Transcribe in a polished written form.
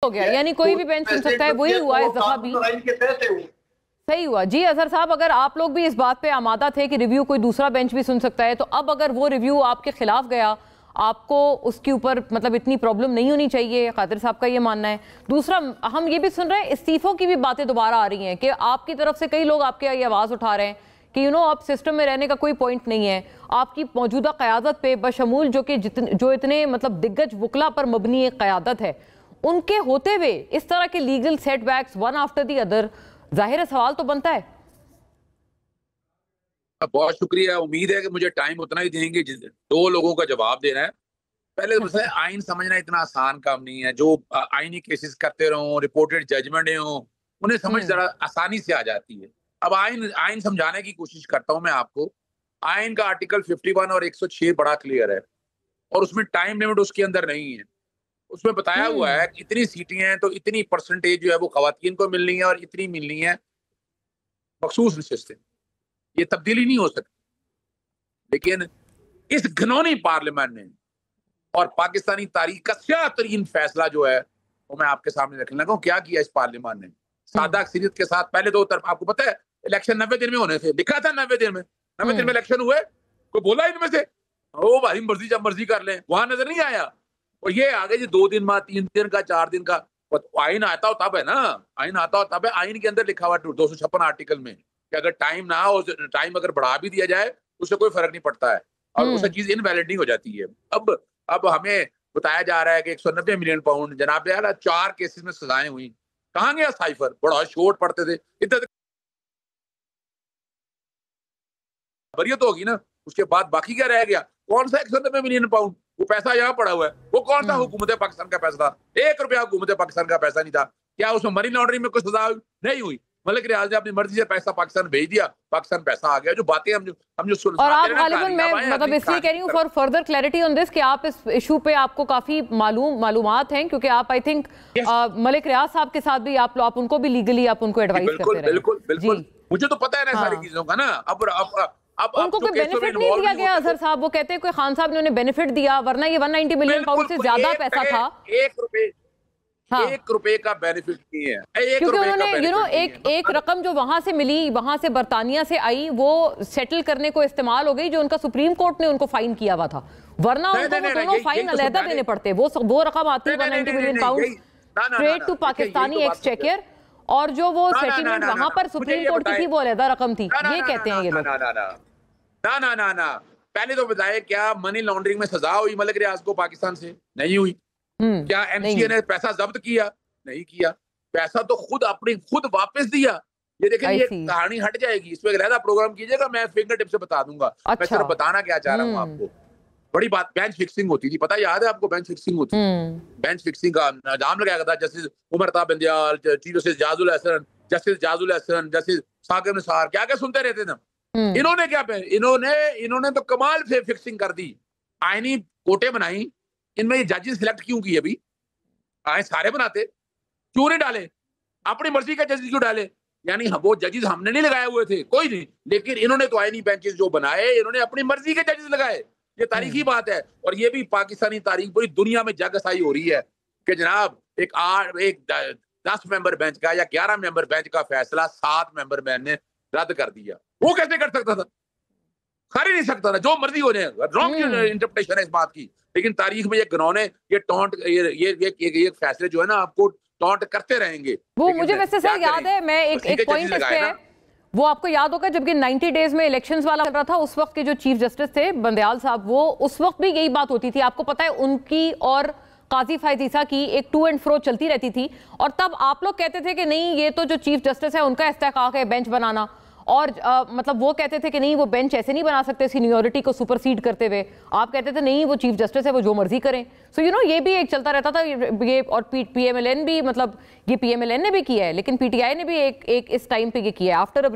हो गया, यानी कोई भी बेंच सुन सकता है। वही हुआ इस दफा भी, सही हुआ जी। अजहर साहब, अगर आप लोग भी इस बात पे आमादा थे कि रिव्यू कोई दूसरा बेंच भी सुन सकता है, तो अब अगर वो रिव्यू आपके खिलाफ गया, आपको उसके ऊपर मतलब इतनी प्रॉब्लम नहीं होनी चाहिए, कादिर साहब का ये मानना है। दूसरा, हम ये भी सुन रहे हैं इस्तीफों की भी बातें दोबारा आ रही हैं कि आपकी तरफ से कई लोग आपके ये आवाज़ उठा रहे हैं कि अब सिस्टम में रहने का कोई पॉइंट नहीं है। आपकी मौजूदा क़यादत पे बशमूल जो इतने मतलब दिग्गज वकला पर मबनी एक क़यादत है, उनके होते हुए इस तरह के legal setbacks one after the other, जाहिर सवाल तो बनता है। बहुत शुक्रिया। उम्मीद है कि मुझे टाइम उतना ही देंगे। दो लोगों का जवाब देना है। पहले तो आइन समझना इतना आसान काम नहीं है। जो आइनी केसेस करते रहो, रिपोर्टेड जजमेंट हो, उन्हें समझ जरा आसानी से आ जाती है। अब आइन समझाने की कोशिश करता हूं मैं आपको। आइन का आर्टिकल 51 और 106 बड़ा क्लियर है, और उसमें टाइम लिमिट उसके अंदर नहीं है। उसमें बताया हुआ है कि इतनी सीटें हैं तो इतनी परसेंटेज जो है वो खवातीन को मिलनी है और इतनी मिलनी है मखसूस नशिस्तें। ये तब्दीली नहीं हो सकती। लेकिन इस घिनौनी पार्लियामेंट ने और पाकिस्तानी तारीख का स्याह तरीन फैसला जो है वो मैं आपके सामने रखने लगा हूं। क्या किया इस पार्लियामेंट ने सादा अक्सरियत के साथ। पहले दो तरफ आपको पता है इलेक्शन 90 दिन में होने थे, लिखा था 90 दिन में। 90 दिन में इलेक्शन हुए, कोई बोला इनमें से ओ भाई मर्जी जब मर्जी कर लें, वहां नजर नहीं आया। और ये आ गए जी 2 दिन में, 3 दिन का, 4 दिन का। आइन आता हो तब है ना, आइन आता हो तब है। आइन के अंदर लिखा हुआ 256 आर्टिकल में कि अगर टाइम ना हो, टाइम अगर बढ़ा भी दिया जाए उससे कोई फर्क नहीं पड़ता है और उससे चीज इनवैलिड नहीं हो जाती है। अब हमें बताया जा रहा है कि 190 मिलियन पाउंड, जनाब 4 केसेस में सजाएं हुई। कहां गया साइफर? बड़ा शोर पड़ते थे, इतना बरियत होगी ना, उसके बाद बाकी क्या रह गया? कौन सा 190 मिलियन पाउंड? वो पैसा यहाँ पड़ा हुआ है। वो कौन सा हुकूमत पाकिस्तान का पैसा था? 1 रुपया हुकूमत पाकिस्तान का पैसा नहीं था। क्या उसमें मनी लॉन्ड्रिंग में कुछ सजा नहीं हुई? मलिक रियाज ने अपनी मर्जी से पैसा पाकिस्तान भेज दिया, पाकिस्तान पैसा आ गया। जो बातें हम जो और आप गालिबन, मैं मतलब इसलिए कह रही हूँ for further clarity on this कि आप इस इशू पे आपको काफी मालूमात हैं, क्योंकि आप आई थिंक मलिक रियाज साहब के साथ भी आप उनको भी लीगली आप उनको एडवाइस करते रहे। बिल्कुल बिल्कुल, मुझे तो पता है ना सारी चीजों का ना। अब उनको कोई बेनिफिट नहीं दिया गया अजहर साहब। वो कहते हैं कोई खान साहब ने उन्हें बेनिफिट दिया, वरना ये 190 मिलियन पाउंड से ज्यादा पैसा था। 1 रुपए का बेनिफिट नहीं है, क्योंकि उन्होंने एक रकम जो वहां से मिली, वहां से बरतानिया से आई, वो सेटल करने को इस्तेमाल हो गई, जो उनका सुप्रीम कोर्ट ने उनको फाइन किया हुआ था। वरना उनको वो दोनों फाइन अलहदा देने पड़ते। वो रकम आती है 190 million pound straight to Pakistani exchequer, और जो वो सेटलमेंट वहां पर सुप्रीम कोर्ट की थी वो अलहदा रकम थी। ये कहते हैं ये लोग। ना। पहले तो बताए क्या मनी लॉन्ड्रिंग में सजा हुई मलिक रियाज को पाकिस्तान से? नहीं हुई। क्या एमसीए ने पैसा जब्त किया? नहीं किया। पैसा तो खुद वापस दिया। ये देखें, ये कहानी हट जाएगी, इस पे अलग प्रोग्राम कीजिएगा, मैं फिंगर टिप से बता दूंगा। मैं सिर्फ बताना क्या चाह रहा हूँ आपको। बड़ी बात, बेंच फिक्सिंग होती थी, पता याद है आपको? बेंच फिक्सिंग होती थी। बेंच फिक्सिंग का नाम लगाया था justice Umar Ata Bandial, chief justice Ijazul Ahsan, justice Saqib Nisar, क्या क्या सुनते रहते थे। इन्होंने क्या, इन्होंने तो कमाल से फिक्सिंग कर दी। आईनी कोटे बनाई। इनमें ये जजेस सिलेक्ट क्यों किए? अभी आए सारे बनाते, क्यों नहीं डाले? अपनी मर्जी का जजेस क्यों डाले? यानी वो जजेस हमने नहीं लगाए हुए थे, कोई नहीं, लेकिन इन्होंने तो आईनी बेंचेस जो बनाए, इन्होंने अपनी मर्जी के जजेस लगाए। ये तारीखी बात है। और ये भी पाकिस्तानी तारीख, पूरी दुनिया में जगसाई हो रही है कि जनाब एक 10 मेंबर बेंच का या 11 मेंबर बेंच का फैसला 7 मेंबर बेंच ने रद्द कर दिया। वो कैसे कर सकता था? कर ही नहीं सकता था। जो मर्जी हो जाए, रॉन्ग इंटरप्रिटेशन है इस बात की। लेकिन तारीख में ये गनौने, ये टॉन्ट, ये फैसले जो है ना, आपको टॉन्ट करते रहेंगे। वो मुझे वैसे सर याद है, मैं एक पॉइंट इस पे है, वो आपको याद होगा जब 90 डेज में इलेक्शंस वाला चल रहा था, उस वक्त के जो चीफ जस्टिस थे बंदयाल साहब, वो उस वक्त भी यही बात होती थी। आपको पता है उनकी और काजी फायद ईसा की एक टू एंड फ्रो चलती रहती थी, और तब आप लोग कहते थे कि नहीं, ये तो जो चीफ जस्टिस है उनका इस्तेहकाक है बेंच बनाना, और मतलब वो कहते थे कि नहीं, वो बेंच ऐसे नहीं बना सकते सीनियोरिटी को सुपरसीड करते हुए। आप कहते थे नहीं, वो चीफ जस्टिस है, वो जो मर्जी करें। सो ये भी एक चलता रहता था ये। और पीएमएलएन भी, मतलब ये पीएमएलएन ने भी किया है, लेकिन पीटीआई ने भी एक इस टाइम पे ये किया है आफ्टर